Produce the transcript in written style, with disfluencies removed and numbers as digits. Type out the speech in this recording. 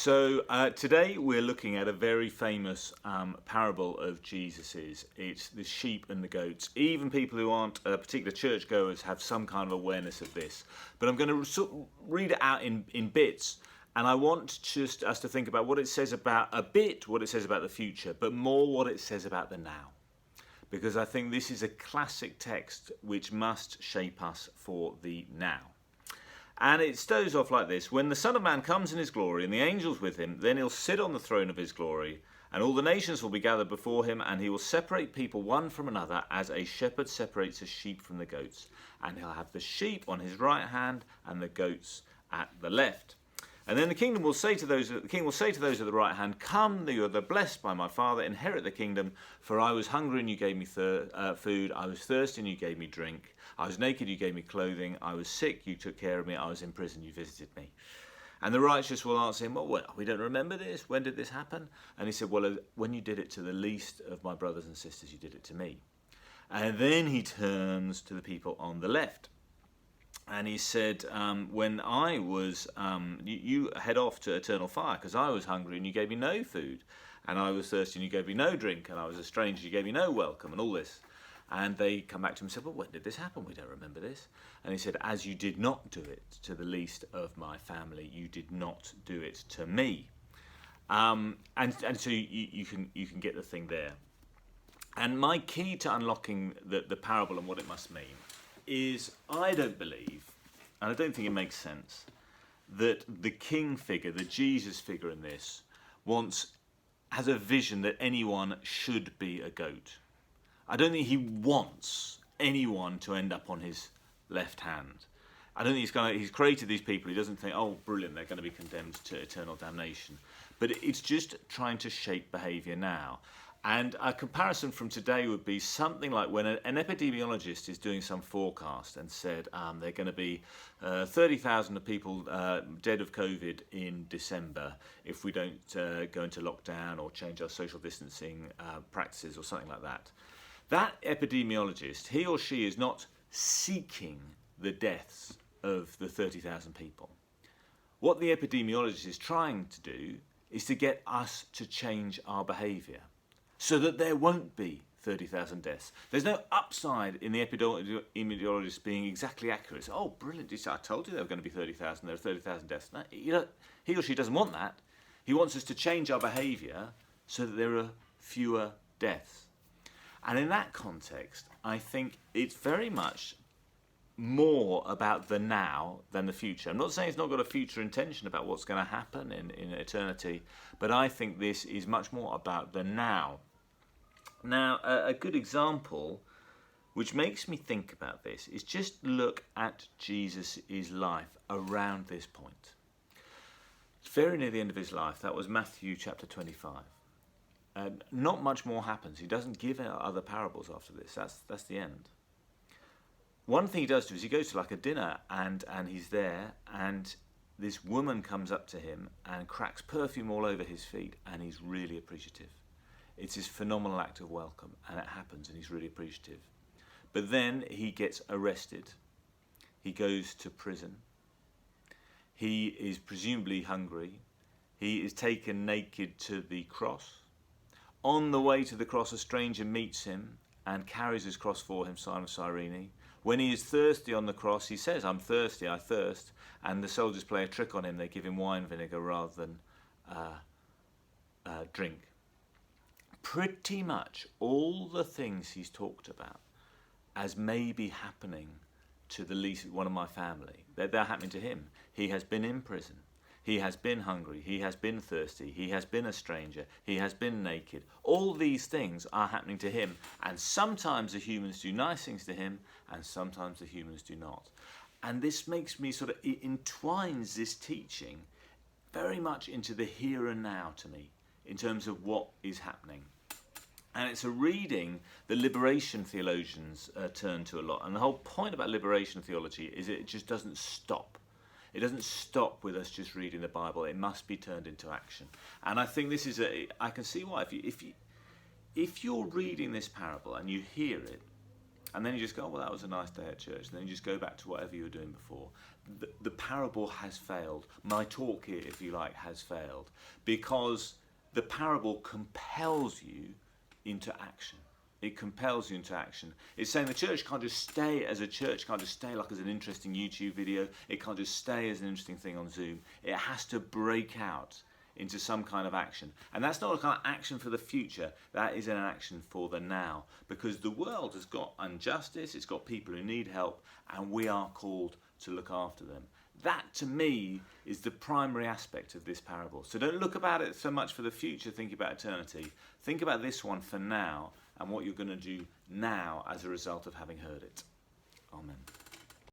So today we're looking at a very famous parable of Jesus's. It's the sheep and the goats. Even people who aren't particular churchgoers have some kind of awareness of this. But I'm going to read it out in bits, and I want just us to think about what it says about what it says about the future, but more what it says about the now. Because I think this is a classic text which must shape us for the now. And it starts off like this: when the Son of Man comes in his glory and the angels with him, then he'll sit on the throne of his glory, and all the nations will be gathered before him, and he will separate people one from another as a shepherd separates the sheep from the goats. And he'll have the sheep on his right hand and the goats at the left. And then the king will say to those at the right hand, "Come, you are the blessed by my Father, inherit the kingdom. For I was hungry and you gave me food. I was thirsty and you gave me drink. I was naked, you gave me clothing. I was sick, you took care of me. I was in prison, you visited me." And the righteous will answer him, "Well, we don't remember this. When did this happen?" And he said, "Well, when you did it to the least of my brothers and sisters, you did it to me." And then he turns to the people on the left. And he said, when I was, you head off to eternal fire, because I was hungry and you gave me no food. And I was thirsty and you gave me no drink. And I was a stranger, you gave me no welcome, and all this. And they come back to him and said, "Well, when did this happen? We don't remember this." And he said, "As you did not do it to the least of my family, you did not do it to me." And so you can get the thing there. And my key to unlocking the parable and what it must mean is, I don't believe, and I don't think it makes sense, that the king figure, the Jesus figure in this, has a vision that anyone should be a goat. I don't think he wants anyone to end up on his left hand. I don't think he's created these people. He doesn't think, "Oh, brilliant, they're going to be condemned to eternal damnation." But it's just trying to shape behaviour now. And a comparison from today would be something like when an epidemiologist is doing some forecast and said there are going to be 30,000 people dead of COVID in December if we don't go into lockdown or change our social distancing practices or something like that. That epidemiologist, he or she, is not seeking the deaths of the 30,000 people. What the epidemiologist is trying to do is to get us to change our behaviour, so that there won't be 30,000 deaths. There's no upside in the epidemiologist being exactly accurate. So, "Oh, brilliant, I told you there were going to be 30,000, there are 30,000 deaths." No, he or she doesn't want that. He wants us to change our behaviour so that there are fewer deaths. And in that context, I think it's very much more about the now than the future. I'm not saying it's not got a future intention about what's going to happen in eternity, but I think this is much more about the now. Now, a good example which makes me think about this is just look at Jesus' life around this point. It's very near the end of his life. That was Matthew chapter 25. Not much more happens. He doesn't give out other parables after this. That's the end. One thing he does do is he goes to like a dinner and he's there, and this woman comes up to him and cracks perfume all over his feet, and he's really appreciative. It's his phenomenal act of welcome, and it happens, and he's really appreciative. But then he gets arrested. He goes to prison. He is presumably hungry. He is taken naked to the cross. On the way to the cross, a stranger meets him and carries his cross for him, Simon of Cyrene. When he is thirsty on the cross, he says, "I'm thirsty, I thirst." And the soldiers play a trick on him. They give him wine vinegar rather than drink. Pretty much all the things he's talked about as maybe happening to the least one of my family, they're happening to him. He has been in prison. He has been hungry. He has been thirsty. He has been a stranger. He has been naked. All these things are happening to him. And sometimes the humans do nice things to him, and sometimes the humans do not. And this makes me it entwines this teaching very much into the here and now to me, in terms of what is happening. And it's a reading that liberation theologians turn to a lot. And the whole point about liberation theology is it just doesn't stop. It doesn't stop with us just reading the Bible. It must be turned into action. And I think this is I can see why. If you're reading this parable and you hear it, And then you just go, oh, well, that was a nice day at church. And then you just go back to whatever you were doing before. The parable has failed. My talk here, if you like, has failed. Because the parable compels you into action. It compels you into action. It's saying the church can't just stay as a church, can't just stay like as an interesting YouTube video. It can't just stay as an interesting thing on Zoom. It has to break out into some kind of action. And that's not a kind of action for the future. That is an action for the now. Because the world has got injustice, it's got people who need help, and we are called to look after them. That, to me, is the primary aspect of this parable. So don't look about it so much for the future, think about eternity. Think about this one for now, and what you're going to do now as a result of having heard it. Amen.